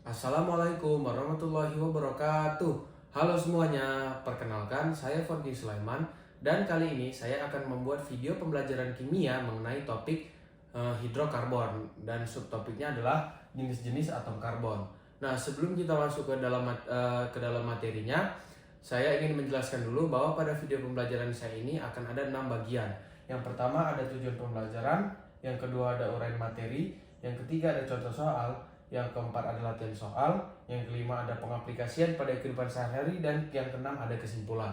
Assalamualaikum warahmatullahi wabarakatuh. Halo semuanya, perkenalkan saya Forgi Sulaiman dan kali ini saya akan membuat video pembelajaran kimia mengenai topik hidrokarbon dan subtopiknya adalah jenis-jenis atom karbon. Nah, sebelum kita masuk ke dalam materinya, saya ingin menjelaskan dulu bahwa pada video pembelajaran saya ini akan ada 6 bagian. Yang pertama ada tujuan pembelajaran, yang kedua ada uraian materi, yang ketiga ada contoh soal, yang keempat ada latihan soal, yang kelima ada pengaplikasian pada kehidupan sehari-hari, dan yang keenam ada kesimpulan.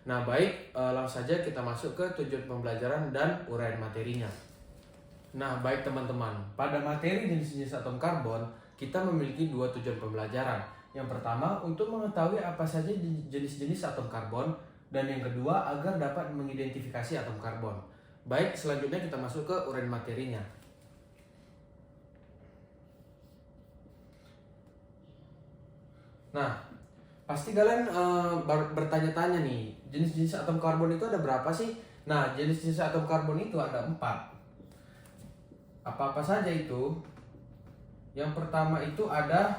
Nah baik, langsung saja kita masuk ke tujuan pembelajaran dan uraian materinya. Nah baik teman-teman, pada materi jenis-jenis atom karbon, kita memiliki dua tujuan pembelajaran. Yang pertama untuk mengetahui apa saja jenis-jenis atom karbon, dan yang kedua agar dapat mengidentifikasi atom karbon. Baik, selanjutnya kita masuk ke uraian materinya. Nah, pasti kalian bertanya-tanya nih, jenis-jenis atom karbon itu ada berapa sih? Nah, jenis-jenis atom karbon itu ada 4. Apa-apa saja itu? Yang pertama itu ada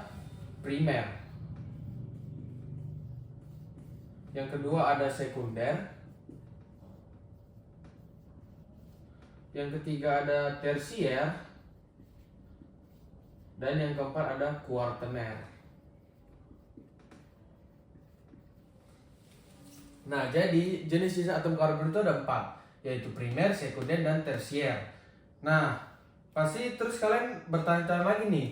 primer. Yang kedua ada sekunder. Yang ketiga ada tersier. Dan yang keempat ada kuartener. Nah, jadi jenis-jenis atom karbon itu ada 4, yaitu primer, sekunder, dan tersier. Nah, pasti terus kalian bertanya-tanya lagi nih,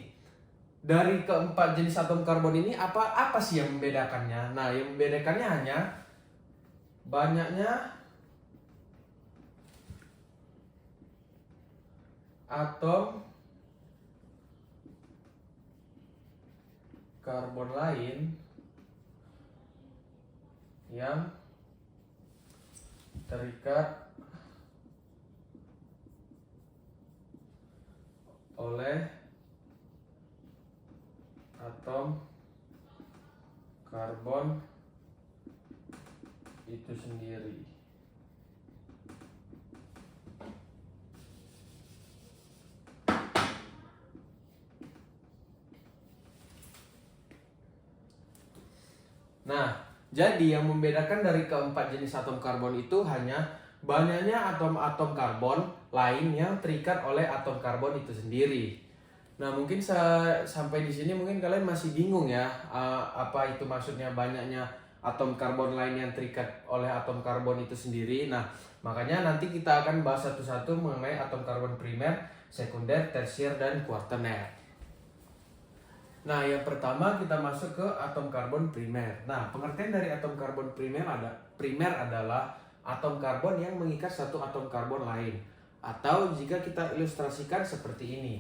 dari keempat jenis atom karbon ini apa sih yang membedakannya? Nah, yang membedakannya hanya banyaknya atom karbon lain yang terikat oleh atom karbon itu sendiri. Nah, jadi yang membedakan dari keempat jenis atom karbon itu hanya banyaknya atom-atom karbon lain yang terikat oleh atom karbon itu sendiri. Nah, mungkin sampai di sini mungkin kalian masih bingung ya, apa itu maksudnya banyaknya atom karbon lain yang terikat oleh atom karbon itu sendiri. Nah, makanya nanti kita akan bahas satu-satu mengenai atom karbon primer, sekunder, tersier, dan kuartener. Nah, yang pertama kita masuk ke atom karbon primer. Nah, pengertian dari atom karbon primer adalah atom karbon yang mengikat satu atom karbon lain. Atau jika kita ilustrasikan seperti ini.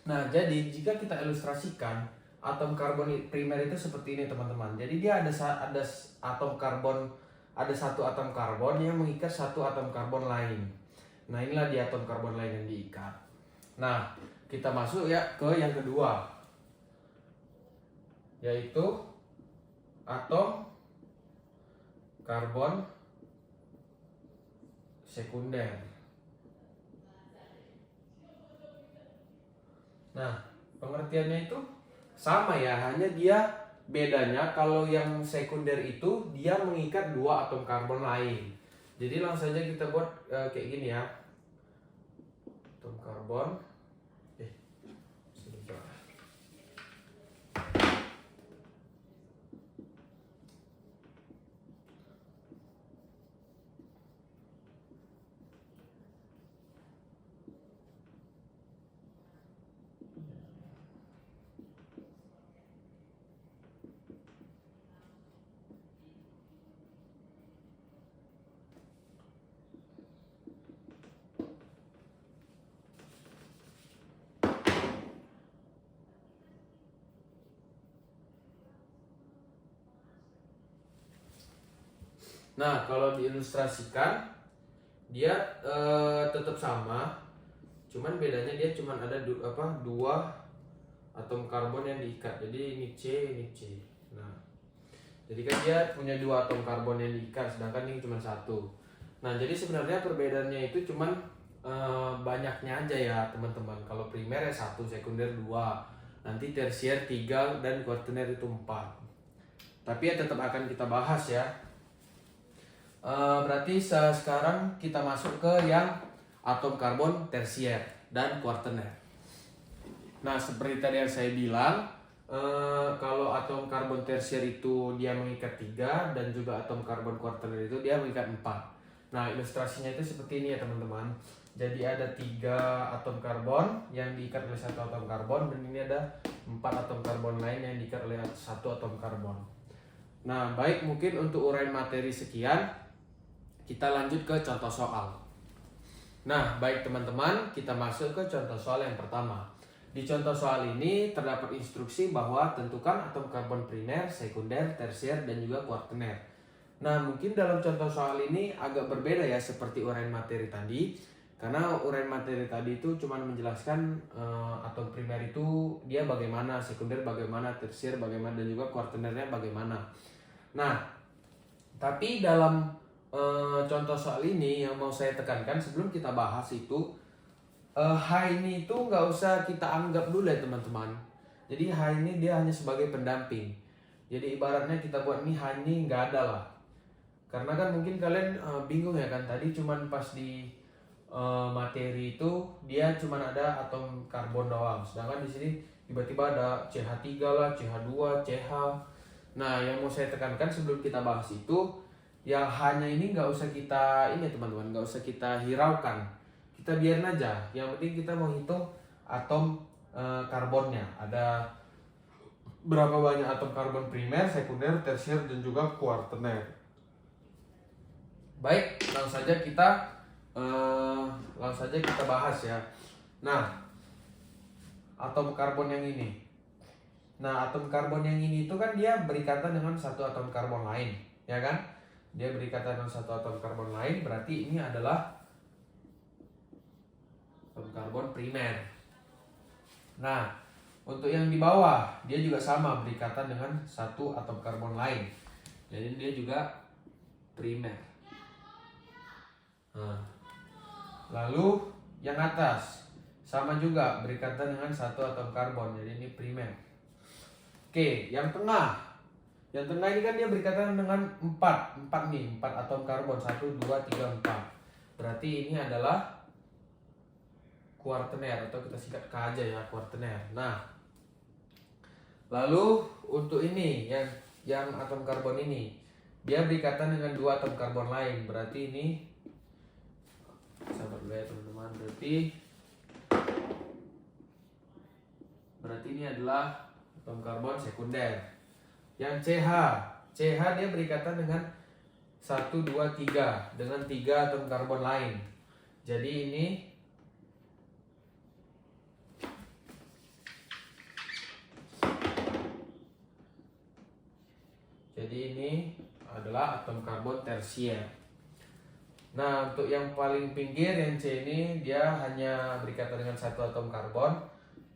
Nah, jadi jika kita ilustrasikan atom karbon primer itu seperti ini, teman-teman. Jadi dia ada atom karbon, ada satu atom karbon yang mengikat satu atom karbon lain. Nah, inilah dia atom karbon lain yang diikat. Nah, kita masuk ya ke yang kedua, yaitu atom karbon sekunder. Nah, pengertiannya itu sama ya, hanya dia bedanya kalau yang sekunder itu dia mengikat dua atom karbon lain. Jadi langsung saja kita buat kayak gini ya. Atom karbon sebentar. Nah, kalau diilustrasikan dia tetap sama, cuman bedanya dia cuman ada dua atom karbon yang diikat. Jadi ini C, ini C. Nah, jadi kan dia punya dua atom karbon yang diikat, sedangkan ini cuma satu. Nah, jadi sebenarnya perbedaannya itu cuman banyaknya aja ya teman-teman. Kalau primer ya 1, sekunder 2, nanti tersier 3, dan kuartener itu 4. Tapi ya tetap akan kita bahas ya. Berarti sekarang kita masuk ke yang atom karbon tersier dan kuartener. Nah, seperti tadi yang saya bilang, kalau atom karbon tersier itu dia mengikat 3, dan juga atom karbon kuartener itu dia mengikat 4. Nah, ilustrasinya itu seperti ini ya teman-teman. Jadi ada 3 atom karbon yang diikat oleh 1 atom karbon, dan ini ada 4 atom karbon lain yang diikat oleh 1 atom karbon. Nah, baik, mungkin untuk uraian materi sekian, kita lanjut ke contoh soal. Nah, baik teman-teman, kita masuk ke contoh soal yang pertama. Di contoh soal ini terdapat instruksi bahwa tentukan atom karbon primer, sekunder, tersier, dan juga kuartener. Nah, mungkin dalam contoh soal ini agak berbeda ya seperti uraian materi tadi. Karena uraian materi tadi itu cuma menjelaskan atom primer itu dia bagaimana, sekunder bagaimana, tersier bagaimana, dan juga kuartenernya bagaimana. Nah, tapi dalam contoh soal ini yang mau saya tekankan sebelum kita bahas itu, H ini itu nggak usah kita anggap dulu ya teman-teman. Jadi H ini dia hanya sebagai pendamping. Jadi ibaratnya kita buat nih H ini nggak ada lah. Karena kan mungkin kalian bingung ya kan, tadi cuman pas di materi itu dia cuma ada atom karbon doang, sedangkan di sini tiba-tiba ada CH3 lah, CH2, CH. Nah, yang mau saya tekankan sebelum kita bahas itu, yang hanya ini nggak usah kita ini teman-teman, nggak usah kita hiraukan, kita biarin aja. Yang penting kita mau hitung atom karbonnya, ada berapa banyak atom karbon primer, sekunder, tersier, dan juga kuartener. Baik, langsung saja kita bahas ya. Nah, atom karbon yang ini. Nah, atom karbon yang ini itu kan dia berikatan dengan satu atom karbon lain, ya kan? Dia berikatan dengan satu atom karbon lain, berarti ini adalah atom karbon primer. Nah, untuk yang di bawah, dia juga sama berikatan dengan satu atom karbon lain. Jadi dia juga primer. Nah, lalu yang atas sama juga berikatan dengan satu atom karbon, jadi ini primer. Oke, yang tengah. Yang tengah ini kan dia berikatan dengan 4 atom karbon, 1, 2, 3, 4. Berarti ini adalah kuartener, atau kita singkat K aja ya, kuartener. Nah, lalu untuk ini yang atom karbon ini, dia berikatan dengan 2 atom karbon lain. Berarti ini, sabar dulu ya teman-teman, berarti ini adalah atom karbon sekunder. Yang CH dia berikatan dengan 1, 2, 3 dengan 3 atom karbon lain. Jadi ini adalah atom karbon tersier. Nah, untuk yang paling pinggir yang C ini dia hanya berikatan dengan satu atom karbon.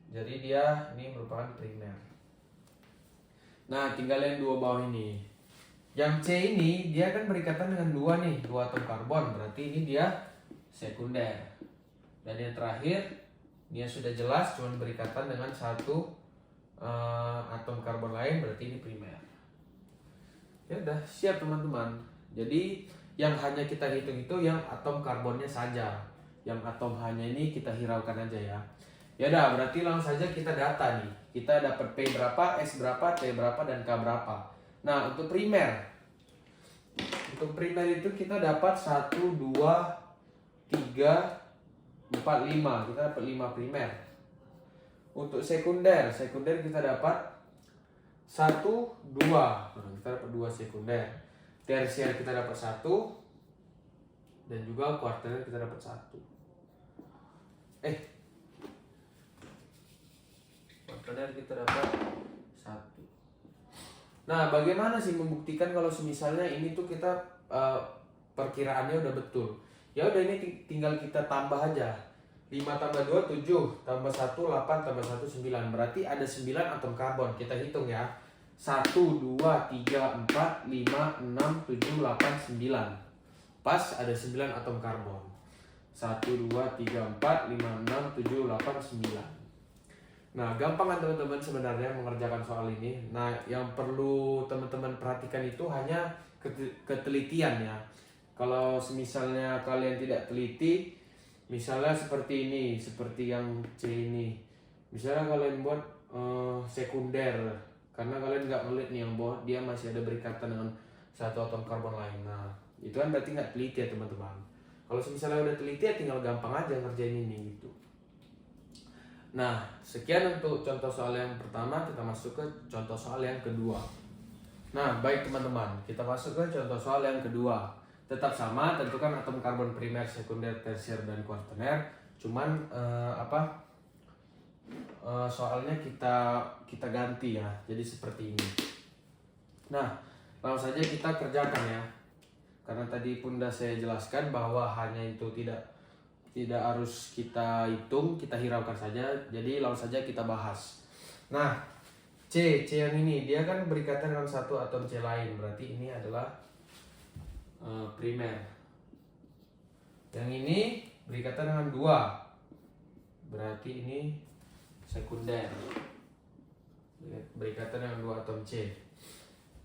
Jadi dia ini merupakan primer. Nah, tinggal yang dua bawah ini. Yang C ini dia kan berikatan dengan dua atom karbon. Berarti ini dia sekunder. Dan yang terakhir, ini sudah jelas cuma berikatan dengan satu atom karbon lain, berarti ini primer. Ya udah, siap teman-teman. Jadi yang hanya kita hitung itu yang atom karbonnya saja. Yang atom hanya ini kita hiraukan aja ya. Ya udah, berarti langsung saja kita data nih. Kita dapat P berapa, S berapa, T berapa, dan K berapa. Nah, untuk primer. Untuk primer itu kita dapat 1, 2, 3, 4, 5. Kita dapat 5 primer. Untuk sekunder kita dapat 1, 2. Kita dapat 2 sekunder. Tersier kita dapat 1. Dan juga kuartener kita dapat 1. Kuartener kita dapat 1. Nah, bagaimana sih membuktikan kalau misalnya ini tuh kita perkiraannya udah betul. Ya udah, ini tinggal kita tambah aja. 5 tambah 2 7, tambah 1 8, tambah 1 9. Berarti ada 9 atom karbon. Kita hitung ya. 1 2 3 4 5 6 7 8 9. Pas ada 9 atom karbon. 1 2 3 4 5 6 7 8 9. Nah, gampang kan teman-teman sebenarnya mengerjakan soal ini. Nah, yang perlu teman-teman perhatikan itu hanya ketelitian ya. Kalau misalnya kalian tidak teliti, misalnya seperti ini, seperti yang C ini. Misalnya kalian buat sekunder, karena kalian nggak ngeliat nih yang bawah, dia masih ada berikatan dengan satu atom karbon lain. Nah, itu kan berarti nggak teliti ya teman-teman. Kalau misalnya udah teliti ya tinggal gampang aja ngerjain ini gitu. Nah, sekian untuk contoh soal yang pertama. Kita masuk ke contoh soal yang kedua. Nah, baik teman-teman, kita masuk ke contoh soal yang kedua. Tetap sama, tentukan atom karbon primer, sekunder, tersier, dan kuartener. Cuman soalnya kita ganti ya. Jadi seperti ini. Nah, langsung saja kita kerjakan ya. Karena tadi pun sudah saya jelaskan bahwa hanya itu tidak harus kita hitung, kita hiraukan saja. Jadi langsung saja kita bahas. Nah, C yang ini dia kan berikatan dengan satu atom C lain, berarti ini adalah primer. Yang ini berikatan dengan 2, berarti ini sekunder, berikatan dengan 2 atom C.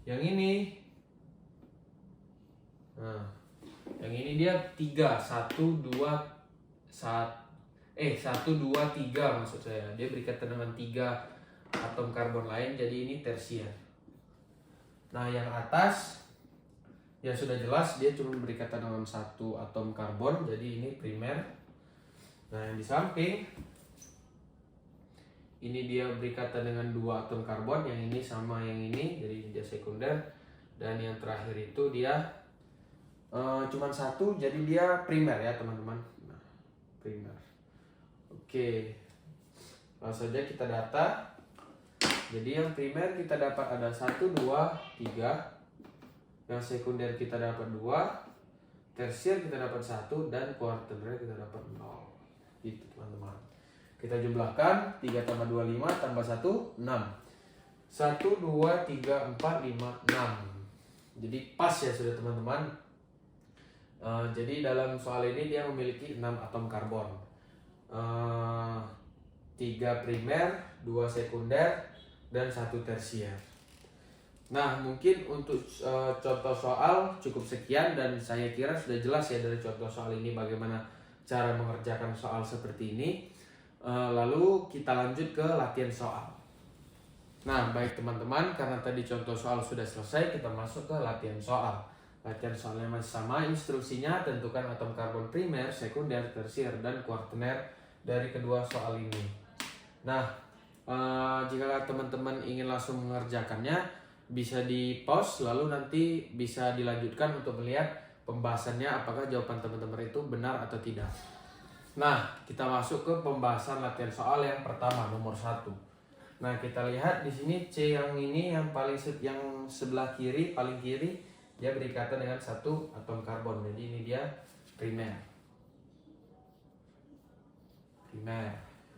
Yang ini, nah, yang ini dia 3, 1 2 3 maksud saya. Dia berikatan dengan 3 atom karbon lain, jadi ini tersier. Nah, yang atas ya sudah jelas dia cuma berikatan dengan 1 atom karbon, jadi ini primer. Nah, yang di samping ini dia berikatan dengan 2 atom karbon, yang ini sama yang ini, jadi dia sekunder. Dan yang terakhir itu dia cuma 1, jadi dia primer ya teman-teman. Nah, primer. Oke, langsung saja kita data. Jadi yang primer kita dapat ada 1 2 3. Yang sekunder kita dapat 2, tersier kita dapat 1, dan kuartener kita dapat 0. Gitu teman-teman. Kita jumlahkan, 3 tambah 2 5, tambah 1 6. 1 2 3 4 5 6. Jadi pas ya sudah teman-teman. Jadi dalam soal ini dia memiliki 6 atom karbon. 3 primer, 2 sekunder, dan 1 tersier. Nah, mungkin untuk contoh soal cukup sekian, dan saya kira sudah jelas ya dari contoh soal ini bagaimana cara mengerjakan soal seperti ini. Lalu kita lanjut ke latihan soal. Nah, baik teman-teman, karena tadi contoh soal sudah selesai, kita masuk ke latihan soal. Latihan soalnya masih sama, instruksinya tentukan atom karbon primer, sekunder, tersier, dan kuartener dari kedua soal ini. Nah, jika teman-teman ingin langsung mengerjakannya, bisa di pause lalu nanti bisa dilanjutkan untuk melihat pembahasannya apakah jawaban teman-teman itu benar atau tidak. Nah, kita masuk ke pembahasan latihan soal yang pertama, nomor 1. Nah, kita lihat di sini C yang ini yang yang sebelah kiri, paling kiri, dia berikatan dengan 1 atom karbon. Jadi ini dia primer.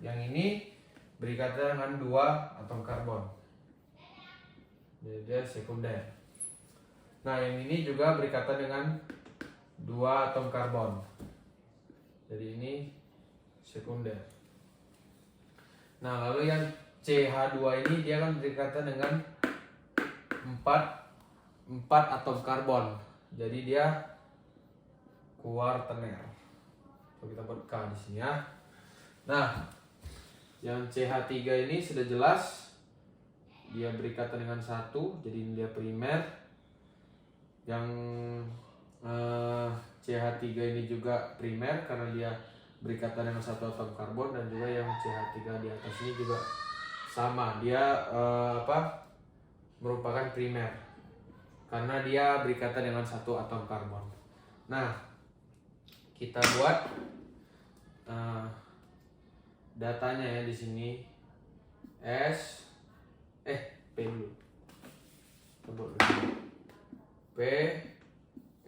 Yang ini berikatan dengan 2 atom karbon. Jadi dia sekunder. Nah, yang ini juga berikatan dengan 2 atom karbon. Jadi ini sekunder. Nah, lalu yang CH2 ini dia kan berikatan dengan 4 atom karbon. Jadi dia kuartener. Coba kita buat K di sini ya. Nah, yang CH3 ini sudah jelas dia berikatan dengan 1, jadi ini dia primer. Yang CH3 ini juga primer karena dia berikatan dengan 1 atom karbon, dan juga yang CH3 di atas ini juga sama, dia merupakan primer karena dia berikatan dengan 1 atom karbon. Nah, kita buat datanya ya di sini. P dulu. P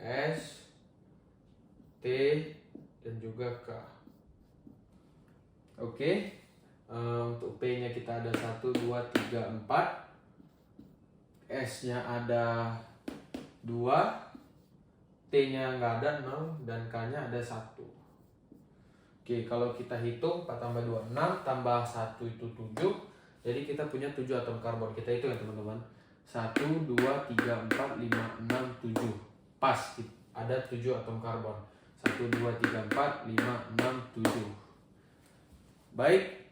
S, T, dan juga K. Oke. Untuk P-nya kita ada 1, 2, 3, 4. S-nya ada 2. T-nya nggak ada 0. Dan K-nya ada 1. Oke, kalau kita hitung 4 tambah 2, 6. Tambah 1 itu 7. Jadi kita punya 7 atom karbon. Kita hitung ya teman-teman. 1, 2, 3, 4, 5, 6, 7. Pas, ada 7 atom karbon. 1, 2, 3, 4, 5, 6, 7. Baik,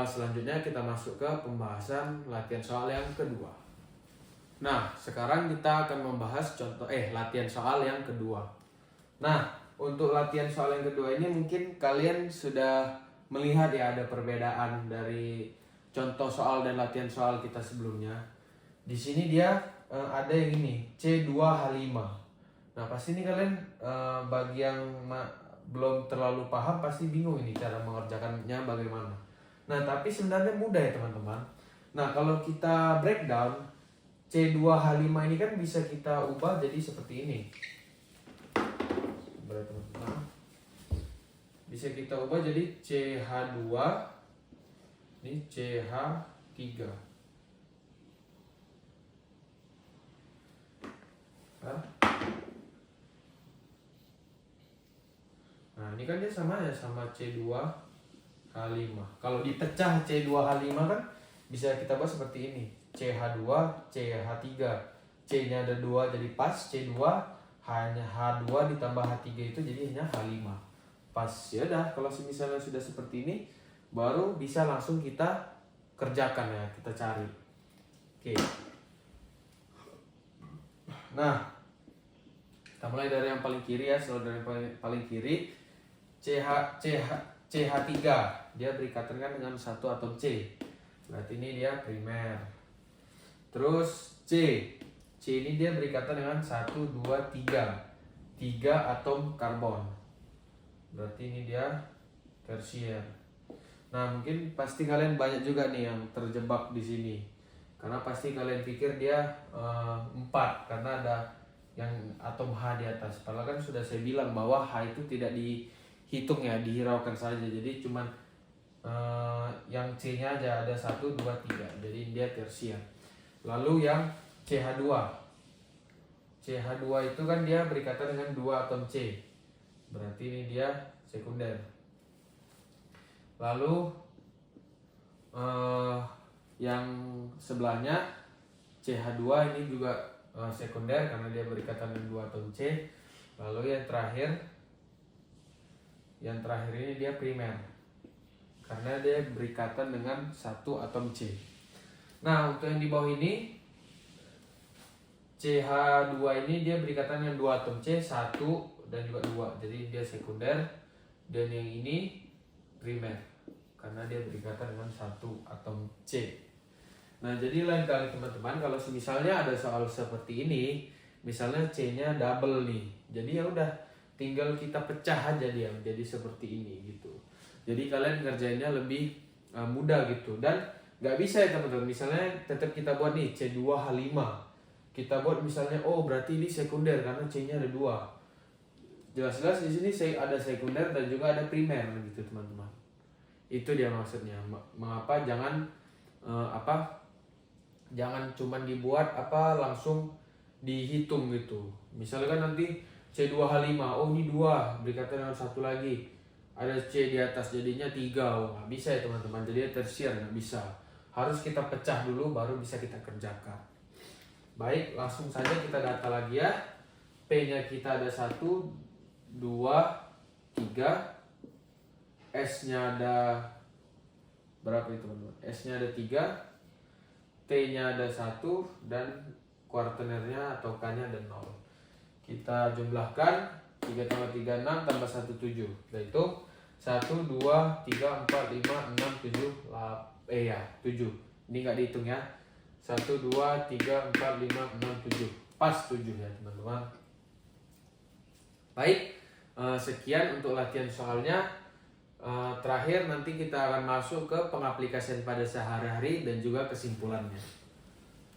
selanjutnya kita masuk ke pembahasan latihan soal yang kedua. Nah, sekarang kita akan membahas latihan soal yang kedua. Nah, untuk latihan soal yang kedua ini mungkin kalian sudah melihat ya ada perbedaan dari contoh soal dan latihan soal kita sebelumnya. Di sini dia ada yang ini, C2H5. Nah, pasti ini kalian bagi yang belum terlalu paham pasti bingung ini cara mengerjakannya bagaimana. Nah, tapi sebenarnya mudah ya teman-teman. Nah, kalau kita breakdown C2H5 ini kan bisa kita ubah jadi seperti ini. Nah, bisa kita ubah jadi CH2 ini CH3. Nah, ini kan dia sama C2H5. Kalau dipecah C2H5 kan bisa kita buat seperti ini. CH2, CH3. C-nya ada 2 jadi pas, C2 hanya H2 ditambah H3 itu jadi hanya H5. Pas. Ya udah, kalau misalnya sudah seperti ini baru bisa langsung kita kerjakan ya, kita cari. Oke. Nah, kita mulai dari yang paling kiri ya, selalu dari yang paling kiri. CH3 dia berikatan kan dengan satu atom C, berarti ini dia primer. Terus C ini dia berikatan dengan 1, 2, 3 atom karbon, berarti ini dia tersier. Nah, mungkin pasti kalian banyak juga nih yang terjebak di sini, karena pasti kalian pikir dia 4 karena ada yang atom H di atas. Padahal kan sudah saya bilang bahwa H itu tidak dihitung ya, dihiraukan saja. Jadi cuman yang C-nya aja ada 1, 2, 3. Jadi dia tersier. Lalu yang CH2 itu kan dia berikatan dengan 2 atom C. Berarti ini dia sekunder. Lalu yang sebelahnya CH2 ini juga sekunder karena dia berikatan dengan 2 atom C. Lalu yang terakhir ini dia primer karena dia berikatan dengan 1 atom C. Nah, untuk yang di bawah ini CH2 ini dia berikatan dengan 2 atom C, 1 dan juga 2. Jadi dia sekunder. Dan yang ini primer karena dia berikatan dengan 1 atom C. Nah, jadi lain kali teman-teman kalau misalnya ada soal seperti ini, misalnya C-nya double nih. Jadi ya udah tinggal kita pecah aja dia jadi seperti ini gitu. Jadi kalian ngerjainnya lebih mudah gitu. Dan nggak bisa ya teman-teman, misalnya tetap kita buat nih C2H5. Kita buat misalnya berarti ini sekunder karena C-nya ada 2. Jelas-jelas di sini ada sekunder dan juga ada primer gitu teman-teman. Itu dia maksudnya. Mengapa jangan jangan cuman dibuat langsung dihitung gitu. Misalkan nanti C2H5, ini 2 berikatan dengan 1 lagi, ada C di atas jadinya 3. Nggak bisa ya teman-teman, jadi tersier, nggak bisa. Harus kita pecah dulu baru bisa kita kerjakan. Baik, langsung saja kita data lagi ya. P-nya kita ada 1, 2, 3. S-nya ada berapa itu teman-teman? S-nya ada 3. T-nya ada 1 dan kuartenernya atau K-nya ada 0. Kita jumlahkan 3 tambah 3 6 tambah 1 7. Yaitu 1 2 3 4 5 6 7 7. Ini enggak dihitung ya. 1 2 3 4 5 6 7. Pas 7 ya teman-teman. Baik, sekian untuk latihan soalnya. Terakhir nanti kita akan masuk ke pengaplikasian pada sehari-hari dan juga kesimpulannya.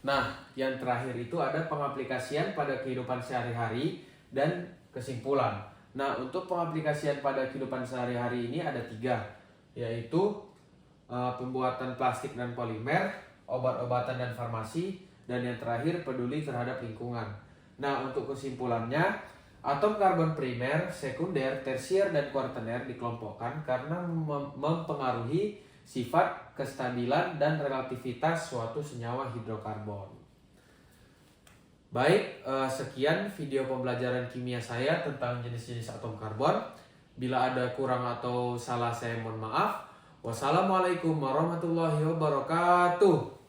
Nah, yang terakhir itu ada pengaplikasian pada kehidupan sehari-hari dan kesimpulan. Nah, untuk pengaplikasian pada kehidupan sehari-hari ini ada 3, yaitu pembuatan plastik dan polimer, obat-obatan dan farmasi, dan yang terakhir peduli terhadap lingkungan. Nah, untuk kesimpulannya, atom karbon primer, sekunder, tersier, dan kuartener dikelompokkan karena mempengaruhi sifat, kestabilan, dan relativitas suatu senyawa hidrokarbon. Baik, sekian video pembelajaran kimia saya tentang jenis-jenis atom karbon. Bila ada kurang atau salah saya mohon maaf. Wassalamualaikum warahmatullahi wabarakatuh.